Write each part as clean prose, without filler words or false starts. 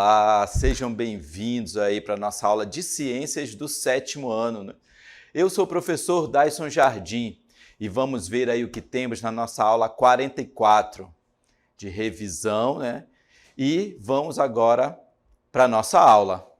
Olá, sejam bem-vindos aí para a nossa aula de ciências do 7º ano, né? Eu sou o professor Daison Jardim e vamos ver aí o que temos na nossa aula 44 de revisão, né? E vamos agora para a nossa aula.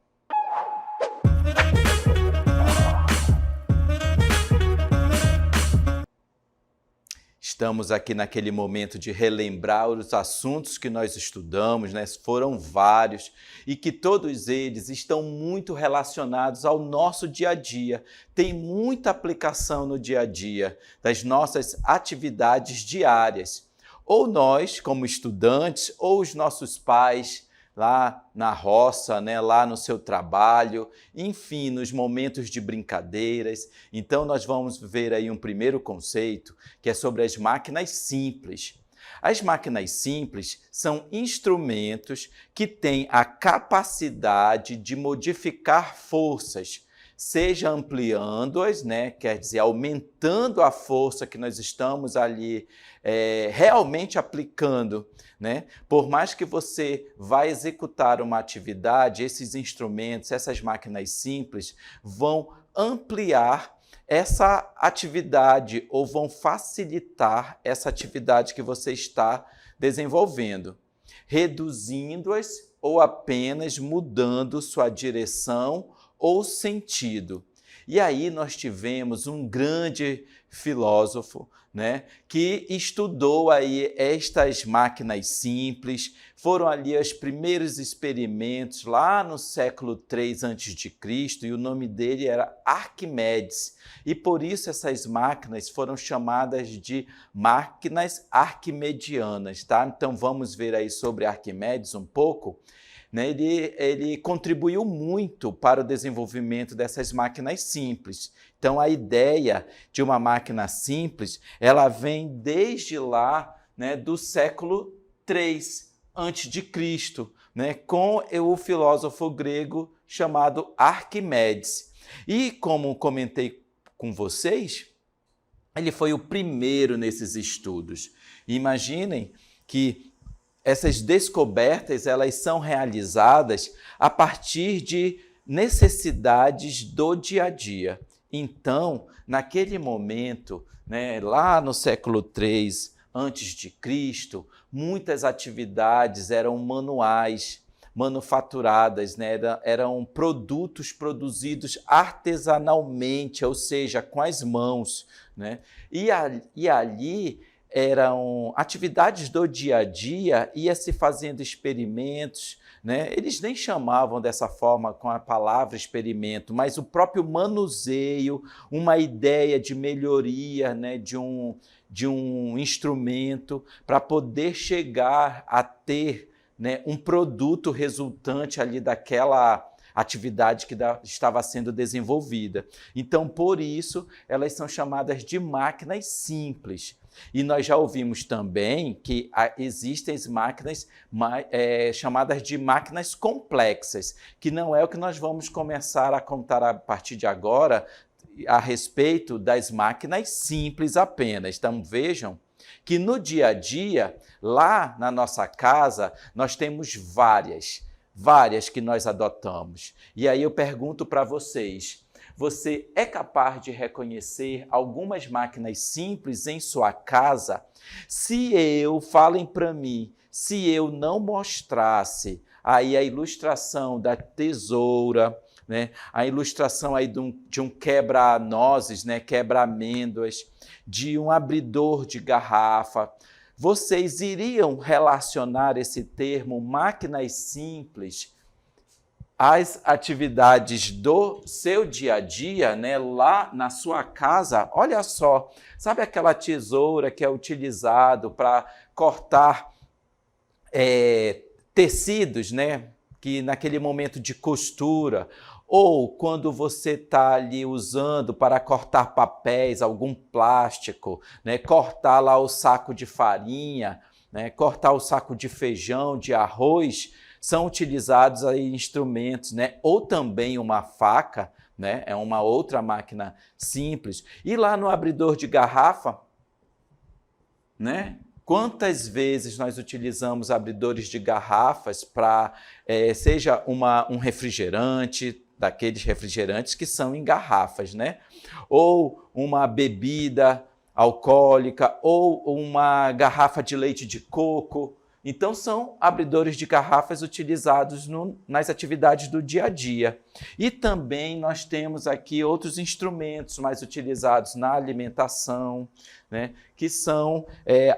Estamos aqui naquele momento de relembrar os assuntos que nós estudamos, né? Foram vários e que todos eles estão muito relacionados ao nosso dia a dia. Tem muita aplicação no dia a dia das nossas atividades diárias. Ou nós, como estudantes, ou os nossos pais, lá na roça, né, lá no seu trabalho, enfim, nos momentos de brincadeiras. Então, nós vamos ver aí um primeiro conceito, que é sobre as máquinas simples. As máquinas simples são instrumentos que têm a capacidade de modificar forças, seja ampliando-as, né? Quer dizer, aumentando a força que nós estamos ali realmente aplicando, né? Por mais que você vá executar uma atividade, esses instrumentos, essas máquinas simples vão ampliar essa atividade ou vão facilitar essa atividade que você está desenvolvendo, reduzindo-as ou apenas mudando sua direção ou sentido. E aí nós tivemos um grande filósofo, né, que estudou aí estas máquinas simples. Foram ali os primeiros experimentos lá no século III a.C. e o nome dele era Arquimedes. E por isso essas máquinas foram chamadas de máquinas arquimedianas, tá? Então vamos ver aí sobre Arquimedes um pouco. Ele contribuiu muito para o desenvolvimento dessas máquinas simples. Então, a ideia de uma máquina simples, ela vem desde lá, né, do século III a.C., né, com o filósofo grego chamado Arquimedes. E, como comentei com vocês, ele foi o primeiro nesses estudos. Imaginem que essas descobertas, elas são realizadas a partir de necessidades do dia a dia. Então, naquele momento, né, lá no século III a.C., muitas atividades eram manuais, manufaturadas, né, eram produtos produzidos artesanalmente, ou seja, com as mãos, né? E ali eram atividades do dia a dia, ia-se fazendo experimentos, né? Eles nem chamavam dessa forma com a palavra experimento, mas o próprio manuseio, uma ideia de melhoria, né, de um instrumento para poder chegar a ter, né, um produto resultante ali daquela atividade que estava sendo desenvolvida. Então, por isso, elas são chamadas de máquinas simples. E nós já ouvimos também que existem as máquinas chamadas de máquinas complexas, que não é o que nós vamos começar a contar a partir de agora a respeito das máquinas simples apenas. Então, vejam que no dia a dia, lá na nossa casa, nós temos várias que nós adotamos. E aí eu pergunto para vocês, você é capaz de reconhecer algumas máquinas simples em sua casa? Falem para mim, se eu não mostrasse aí a ilustração da tesoura, né, a ilustração aí de um quebra-nozes, né, quebra-amêndoas, de um abridor de garrafa, vocês iriam relacionar esse termo máquinas simples às atividades do seu dia a dia, né, lá na sua casa? Olha só, sabe aquela tesoura que é utilizado para cortar tecidos, né, que naquele momento de costura, ou quando você está ali usando para cortar papéis, algum plástico, né, cortar lá o saco de farinha, né, cortar o saco de feijão, de arroz, são utilizados aí instrumentos, né, ou também uma faca, né, é uma outra máquina simples. E lá no abridor de garrafa, né, Quantas vezes nós utilizamos abridores de garrafas para, seja um refrigerante, daqueles refrigerantes que são em garrafas, né? Ou uma bebida alcoólica, ou uma garrafa de leite de coco. Então, são abridores de garrafas utilizados nas atividades do dia a dia. E também nós temos aqui outros instrumentos mais utilizados na alimentação, né, que são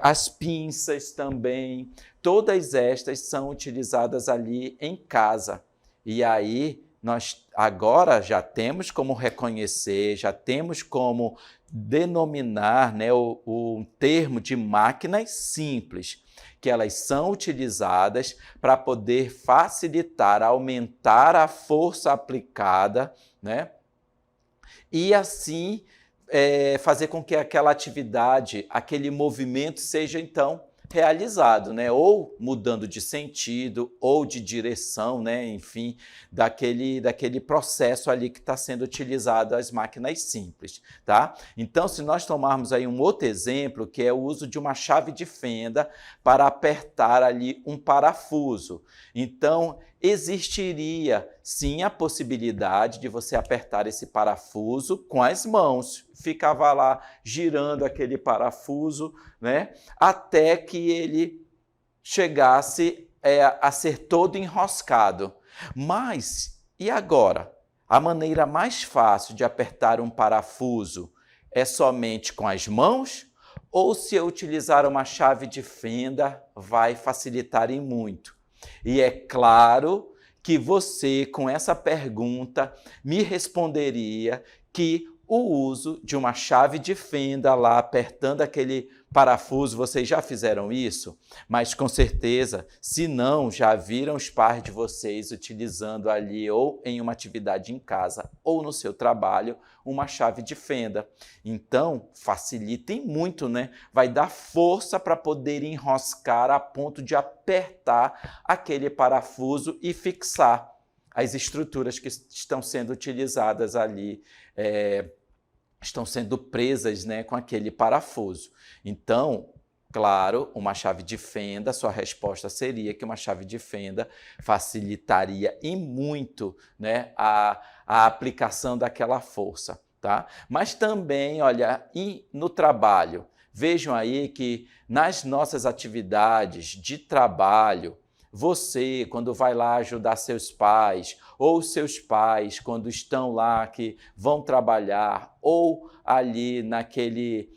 as pinças também. Todas estas são utilizadas ali em casa. E aí, nós agora já temos como reconhecer, já temos como denominar, né, o termo de máquinas simples, que elas são utilizadas para poder facilitar, aumentar a força aplicada, né? E assim fazer com que aquela atividade, aquele movimento seja então realizado, né? Ou mudando de sentido, ou de direção, né? Enfim, daquele processo ali que está sendo utilizado as máquinas simples, tá? Então, se nós tomarmos aí um outro exemplo, que é o uso de uma chave de fenda para apertar ali um parafuso. Então, existiria sim a possibilidade de você apertar esse parafuso com as mãos. Ficava lá girando aquele parafuso, né, até que ele chegasse a ser todo enroscado. Mas, e agora? A maneira mais fácil de apertar um parafuso é somente com as mãos? Ou se eu utilizar uma chave de fenda, vai facilitar em muito? E é claro que você, com essa pergunta, me responderia que o uso de uma chave de fenda lá, apertando aquele parafuso, vocês já fizeram isso? Mas com certeza, se não, já viram os pais de vocês utilizando ali ou em uma atividade em casa ou no seu trabalho, uma chave de fenda. Então, facilitem muito, né? Vai dar força para poder enroscar a ponto de apertar aquele parafuso e fixar as estruturas que estão sendo utilizadas ali, estão sendo presas, né, com aquele parafuso. Então, claro, uma chave de fenda, sua resposta seria que uma chave de fenda facilitaria e muito, né, a aplicação daquela força, tá? Mas também, olha, no trabalho, vejam aí que nas nossas atividades de trabalho, você, quando vai lá ajudar seus pais, ou seus pais, quando estão lá, que vão trabalhar, ou ali naquele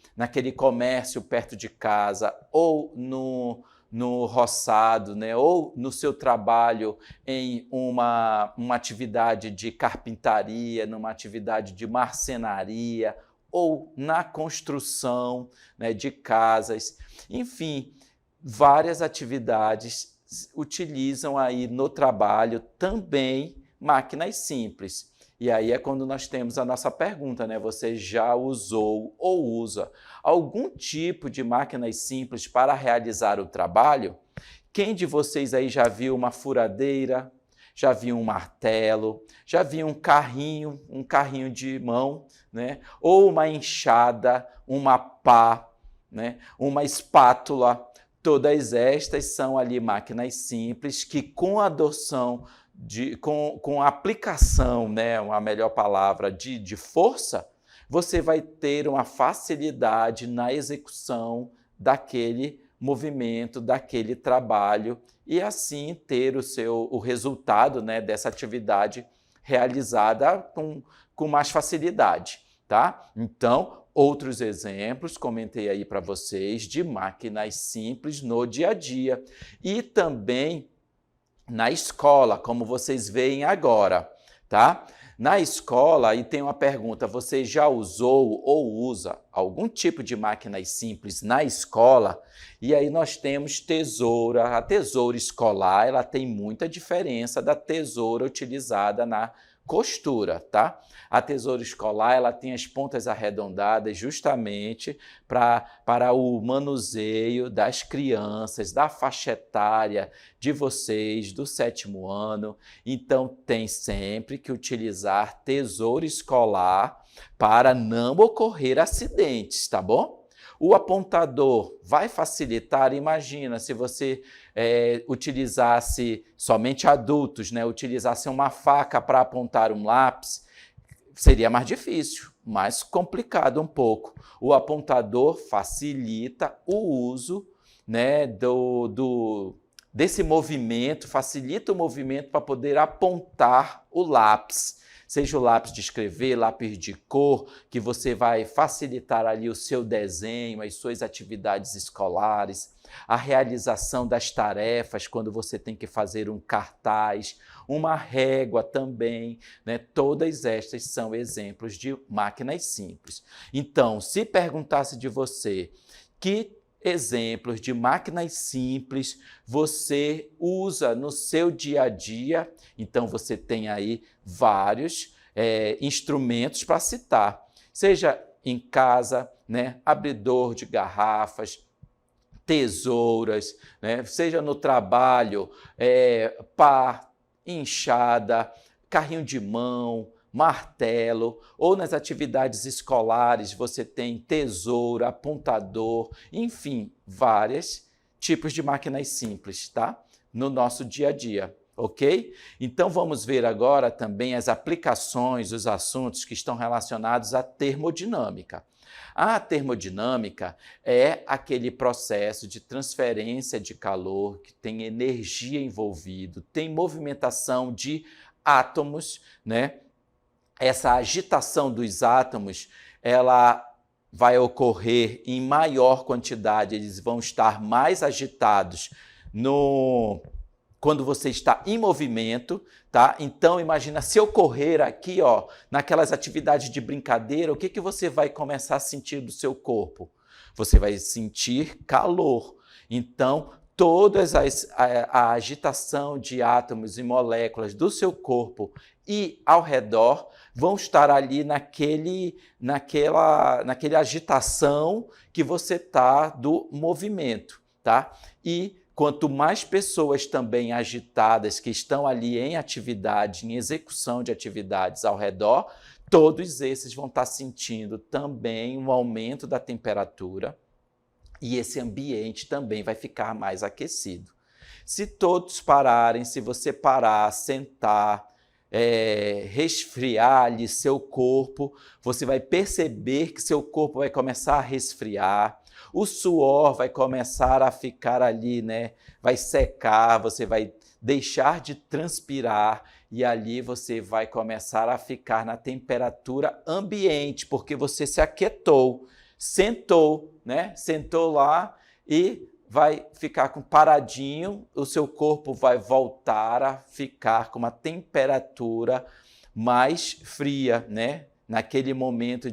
comércio perto de casa, ou no roçado, né? Ou no seu trabalho em uma atividade de carpintaria, numa atividade de marcenaria, ou na construção, né, de casas, enfim, várias atividades utilizam aí no trabalho também máquinas simples. E aí é quando nós temos a nossa pergunta, né? Você já usou ou usa algum tipo de máquinas simples para realizar o trabalho? Quem de vocês aí já viu uma furadeira? Já viu um martelo? Já viu um carrinho de mão, né? Ou uma enxada, uma pá, né? Uma espátula? Todas estas são ali máquinas simples que, com a adoção, com a aplicação, né, uma melhor palavra, de força, você vai ter uma facilidade na execução daquele movimento, daquele trabalho, e assim ter o resultado, né, dessa atividade realizada com mais facilidade, tá? Então, outros exemplos, comentei aí para vocês, de máquinas simples no dia a dia. E também na escola, como vocês veem agora, tá? Na escola, e tem uma pergunta, você já usou ou usa algum tipo de máquinas simples na escola? E aí nós temos tesoura. A tesoura escolar, ela tem muita diferença da tesoura utilizada na costura, tá? A tesoura escolar, ela tem as pontas arredondadas justamente para o manuseio das crianças, da faixa etária de vocês, do 7º ano. Então, tem sempre que utilizar tesoura escolar para não ocorrer acidentes, tá bom? O apontador vai facilitar, imagina, se você utilizasse, somente adultos, né, utilizasse uma faca para apontar um lápis, seria mais difícil, mais complicado um pouco. O apontador facilita o uso, né, desse movimento, facilita o movimento para poder apontar o lápis. Seja o lápis de escrever, lápis de cor, que você vai facilitar ali o seu desenho, as suas atividades escolares, a realização das tarefas, quando você tem que fazer um cartaz, uma régua também, né? Todas estas são exemplos de máquinas simples. Então, se perguntasse de você que exemplos de máquinas simples você usa no seu dia a dia, então você tem aí vários instrumentos para citar, seja em casa, né, abridor de garrafas, tesouras, né, seja no trabalho, pá, enxada, carrinho de mão, martelo, ou nas atividades escolares você tem tesoura, apontador, enfim, vários tipos de máquinas simples, tá? No nosso dia a dia, ok? Então vamos ver agora também as aplicações, os assuntos que estão relacionados à termodinâmica. A termodinâmica é aquele processo de transferência de calor que tem energia envolvido, tem movimentação de átomos, né? Essa agitação dos átomos, ela vai ocorrer em maior quantidade, eles vão estar mais agitados quando você está em movimento, tá? Então, imagina, se ocorrer aqui, ó, naquelas atividades de brincadeira, o que que você vai começar a sentir do seu corpo? Você vai sentir calor. Então, toda a agitação de átomos e moléculas do seu corpo e ao redor vão estar ali naquela agitação que você está do movimento, tá? E quanto mais pessoas também agitadas que estão ali em atividade, em execução de atividades ao redor, todos esses vão estar sentindo também um aumento da temperatura e esse ambiente também vai ficar mais aquecido. Se todos pararem, se você parar, sentar, resfriar ali seu corpo, você vai perceber que seu corpo vai começar a resfriar, o suor vai começar a ficar ali, né? Vai secar, você vai deixar de transpirar e ali você vai começar a ficar na temperatura ambiente, porque você se aquietou, sentou, né? Sentou lá e vai ficar paradinho, o seu corpo vai voltar a ficar com uma temperatura mais fria, né? Naquele momento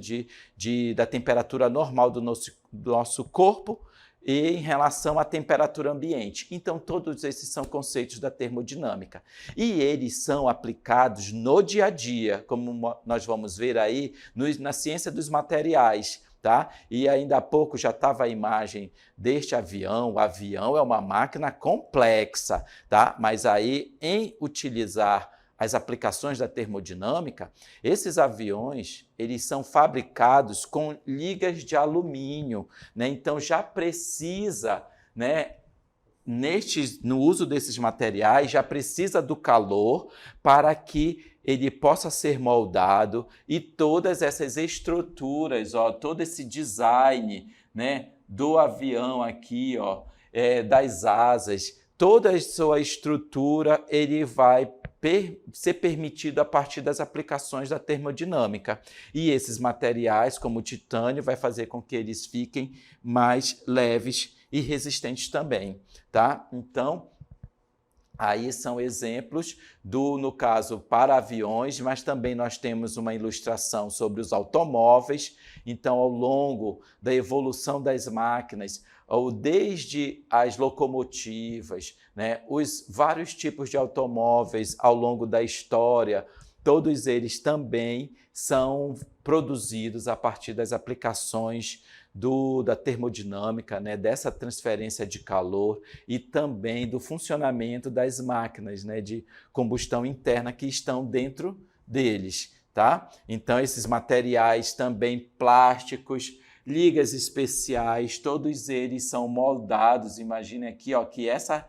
da temperatura normal do nosso corpo e em relação à temperatura ambiente. Então, todos esses são conceitos da termodinâmica. E eles são aplicados no dia a dia, como nós vamos ver aí na ciência dos materiais. Tá? E ainda há pouco já estava a imagem deste avião. O avião é uma máquina complexa, tá? Mas aí, em utilizar as aplicações da termodinâmica, esses aviões eles são fabricados com ligas de alumínio, né? Então já precisa, né, no uso desses materiais, já precisa do calor para que ele possa ser moldado e todas essas estruturas, ó, todo esse design, né, do avião aqui, ó, das asas, toda a sua estrutura, ele vai ser permitido a partir das aplicações da termodinâmica. E esses materiais, como o titânio, vai fazer com que eles fiquem mais leves e resistentes também, tá? Então, aí são exemplos no caso, para aviões, mas também nós temos uma ilustração sobre os automóveis. Então, ao longo da evolução das máquinas, ou desde as locomotivas, né, os vários tipos de automóveis ao longo da história, todos eles também são produzidos a partir das aplicações da termodinâmica, né, dessa transferência de calor e também do funcionamento das máquinas, né, de combustão interna que estão dentro deles. Tá? Então, esses materiais também plásticos, ligas especiais, todos eles são moldados. Imagine aqui, ó, que essa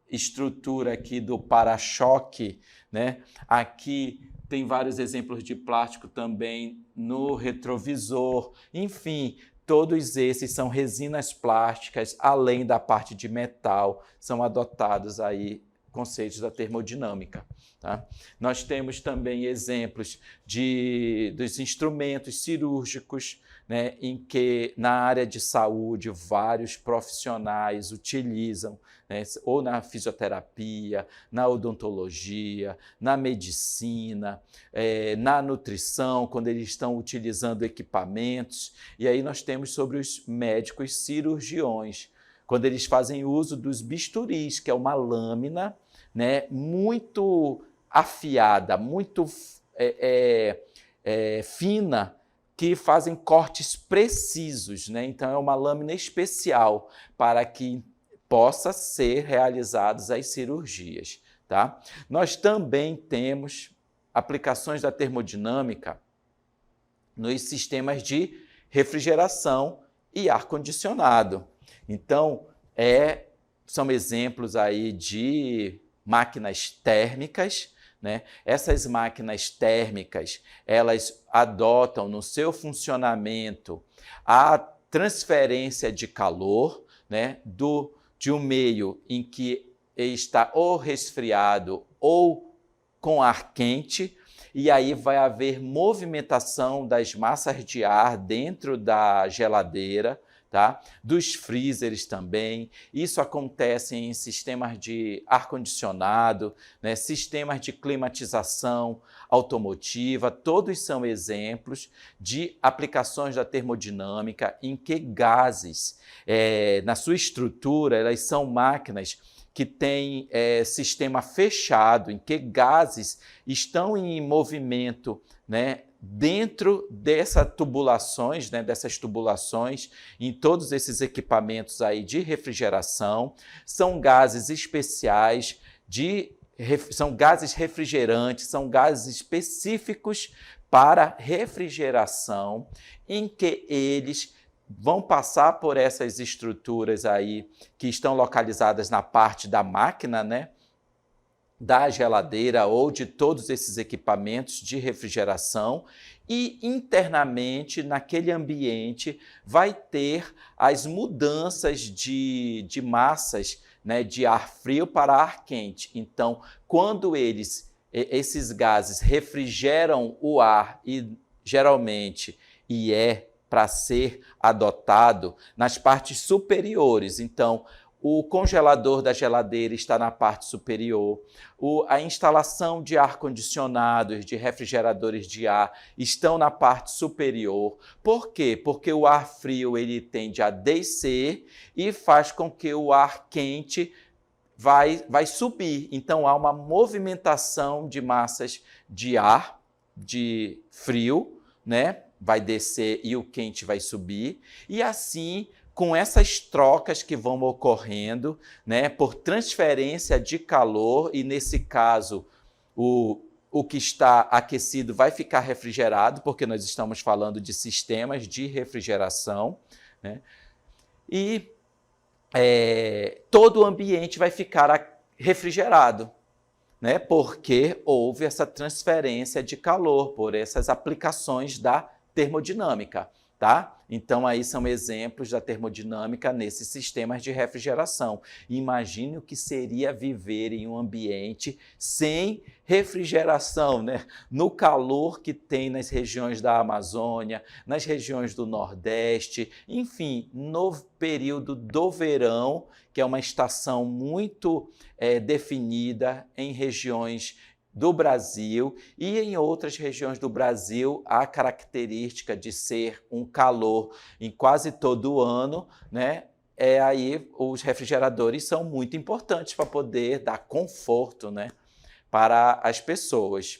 estrutura aqui do para-choque, né? Aqui tem vários exemplos de plástico também no retrovisor. Enfim, todos esses são resinas plásticas, além da parte de metal, são adotados aí conceitos da termodinâmica. Tá? Nós temos também exemplos dos instrumentos cirúrgicos, né, em que na área de saúde vários profissionais utilizam, né, ou na fisioterapia, na odontologia, na medicina, na nutrição, quando eles estão utilizando equipamentos. E aí nós temos sobre os médicos cirurgiões, quando eles fazem uso dos bisturis, que é uma lâmina, né, muito afiada, muito fina, que fazem cortes precisos, né? Então é uma lâmina especial para que possa ser realizadas as cirurgias, tá? Nós também temos aplicações da termodinâmica nos sistemas de refrigeração e ar-condicionado. Então, são exemplos aí de máquinas térmicas, né? Essas máquinas térmicas, elas adotam no seu funcionamento a transferência de calor, né? De um meio em que está ou resfriado ou com ar quente, e aí vai haver movimentação das massas de ar dentro da geladeira, tá? Dos freezers também. Isso acontece em sistemas de ar-condicionado, né? Sistemas de climatização automotiva, todos são exemplos de aplicações da termodinâmica em que gases, na sua estrutura, elas são máquinas que têm sistema fechado, em que gases estão em movimento, né, dentro dessas tubulações, em todos esses equipamentos aí de refrigeração. São gases especiais, são gases refrigerantes, são gases específicos para refrigeração, em que eles vão passar por essas estruturas aí que estão localizadas na parte da máquina, né, da geladeira ou de todos esses equipamentos de refrigeração, e internamente, naquele ambiente, vai ter as mudanças de massas, né, de ar frio para ar quente. Então, quando esses gases refrigeram o ar, e geralmente para ser adotado nas partes superiores. Então, o congelador da geladeira está na parte superior, a instalação de ar-condicionados, de refrigeradores de ar, estão na parte superior. Por quê? Porque o ar frio ele tende a descer e faz com que o ar quente vai subir. Então, há uma movimentação de massas de ar, de frio, né? Vai descer e o quente vai subir, e assim, com essas trocas que vão ocorrendo, né, por transferência de calor, e nesse caso, o que está aquecido vai ficar refrigerado, porque nós estamos falando de sistemas de refrigeração, né, e todo o ambiente vai ficar refrigerado, né, porque houve essa transferência de calor por essas aplicações da termodinâmica, tá? Então, aí são exemplos da termodinâmica nesses sistemas de refrigeração. Imagine o que seria viver em um ambiente sem refrigeração, né? No calor que tem nas regiões da Amazônia, nas regiões do Nordeste, enfim, no período do verão, que é uma estação muito definida em regiões do Brasil, e em outras regiões do Brasil há característica de ser um calor em quase todo o ano, né? Aí os refrigeradores são muito importantes para poder dar conforto, né, para as pessoas.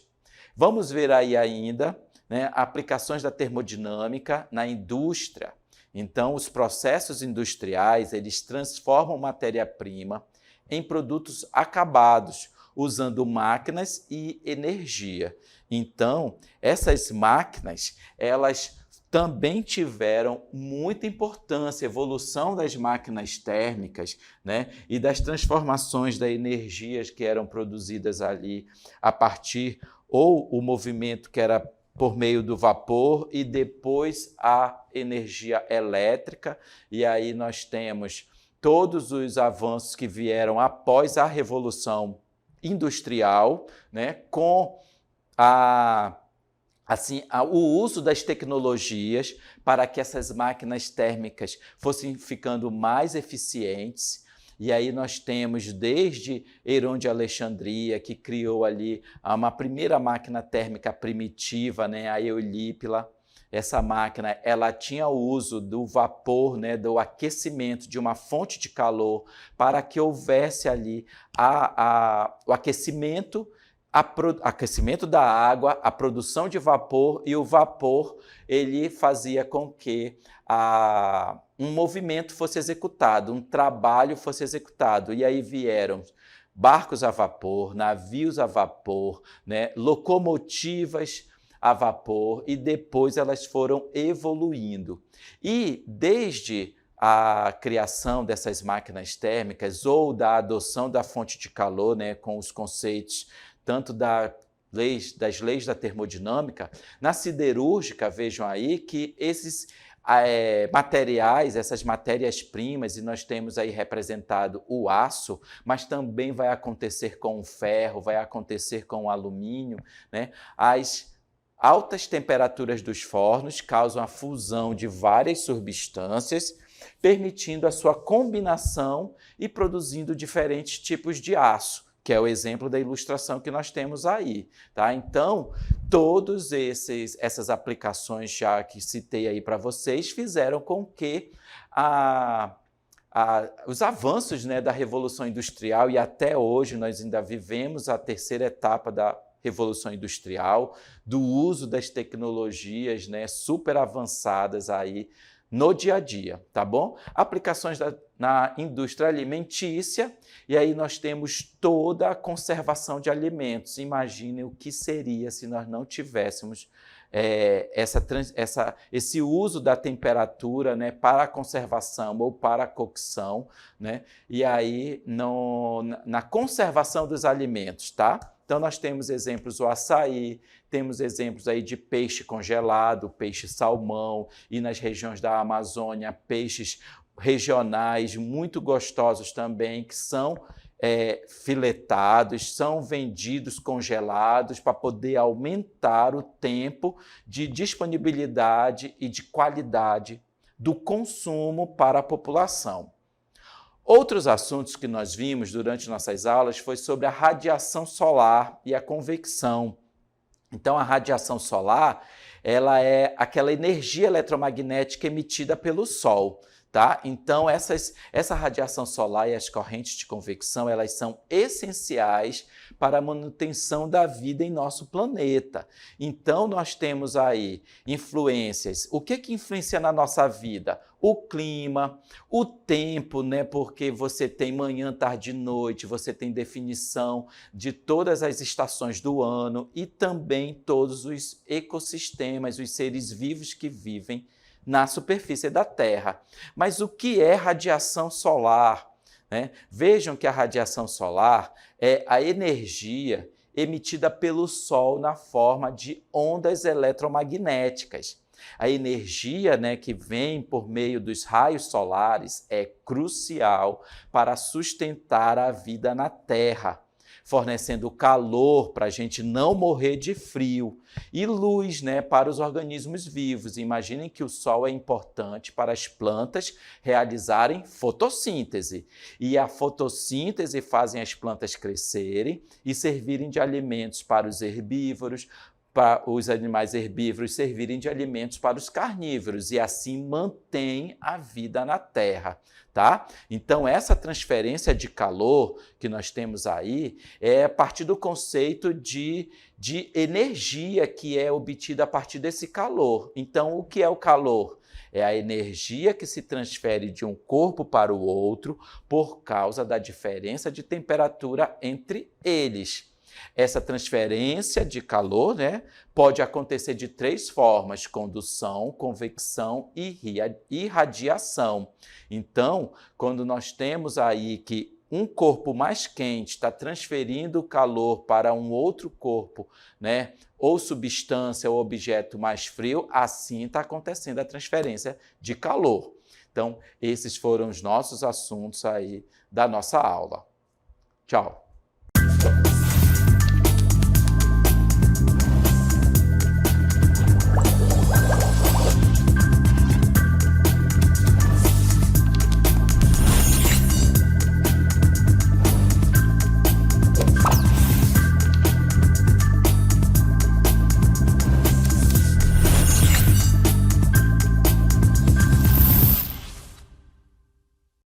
Vamos ver aí ainda, né, aplicações da termodinâmica na indústria. Então, os processos industriais, eles transformam matéria-prima em produtos acabados, usando máquinas e energia. Então, essas máquinas, elas também tiveram muita importância, a evolução das máquinas térmicas, né, e das transformações das energias que eram produzidas ali a partir, ou o movimento que era por meio do vapor e depois a energia elétrica, e aí nós temos todos os avanços que vieram após a Revolução Industrial, né, com o uso das tecnologias para que essas máquinas térmicas fossem ficando mais eficientes. E aí nós temos desde Heron de Alexandria, que criou ali uma primeira máquina térmica primitiva, né, a Eulípila. Essa máquina, ela tinha o uso do vapor, né, do aquecimento de uma fonte de calor para que houvesse ali o aquecimento da água, a produção de vapor, e o vapor ele fazia com que um movimento fosse executado, um trabalho fosse executado. E aí vieram barcos a vapor, navios a vapor, né, locomotivas a vapor, e depois elas foram evoluindo. E desde a criação dessas máquinas térmicas ou da adoção da fonte de calor, né, com os conceitos tanto das leis da termodinâmica, na siderúrgica, vejam aí que esses materiais, essas matérias-primas, e nós temos aí representado o aço, mas também vai acontecer com o ferro, vai acontecer com o alumínio, né? As altas temperaturas dos fornos causam a fusão de várias substâncias, permitindo a sua combinação e produzindo diferentes tipos de aço, que é o exemplo da ilustração que nós temos aí, tá? Então, todas essas aplicações já que citei aí para vocês fizeram com que os avanços, né, da Revolução Industrial, e até hoje nós ainda vivemos a terceira etapa da Revolução Industrial, do uso das tecnologias, né, super avançadas aí no dia a dia, tá bom? Aplicações na indústria alimentícia, e aí nós temos toda a conservação de alimentos. Imaginem o que seria se nós não tivéssemos esse uso da temperatura, né, para a conservação ou para a cocção, né? E aí na conservação dos alimentos, tá? Então, nós temos exemplos do açaí, temos exemplos aí de peixe congelado, peixe salmão, e nas regiões da Amazônia, peixes regionais muito gostosos também, que são filetados, são vendidos congelados para poder aumentar o tempo de disponibilidade e de qualidade do consumo para a população. Outros assuntos que nós vimos durante nossas aulas foi sobre a radiação solar e a convecção. Então, a radiação solar, ela é aquela energia eletromagnética emitida pelo Sol, tá? Então, essa radiação solar e as correntes de convecção, elas são essenciais para a manutenção da vida em nosso planeta. Então, nós temos aí influências. O que influencia na nossa vida? O clima, o tempo, né? Porque você tem manhã, tarde e noite, você tem definição de todas as estações do ano e também todos os ecossistemas, os seres vivos que vivem na superfície da Terra. Mas o que é radiação solar, né? Vejam que a radiação solar é a energia emitida pelo Sol na forma de ondas eletromagnéticas. A energia, né, que vem por meio dos raios solares é crucial para sustentar a vida na Terra, fornecendo calor para a gente não morrer de frio e luz, né, para os organismos vivos. Imaginem que o Sol é importante para as plantas realizarem fotossíntese. E a fotossíntese fazem as plantas crescerem e servirem de alimentos para os herbívoros, para os animais herbívoros servirem de alimentos para os carnívoros, e assim mantém a vida na Terra, tá? Então, essa transferência de calor que nós temos aí é a partir do conceito de energia que é obtida a partir desse calor. Então, o que é o calor? É a energia que se transfere de um corpo para o outro por causa da diferença de temperatura entre eles. Essa transferência de calor, né, pode acontecer de 3 formas: condução, convecção e irradiação. Então, quando nós temos aí que um corpo mais quente está transferindo o calor para um outro corpo, né, ou substância ou objeto mais frio, assim está acontecendo a transferência de calor. Então, esses foram os nossos assuntos aí da nossa aula. Tchau!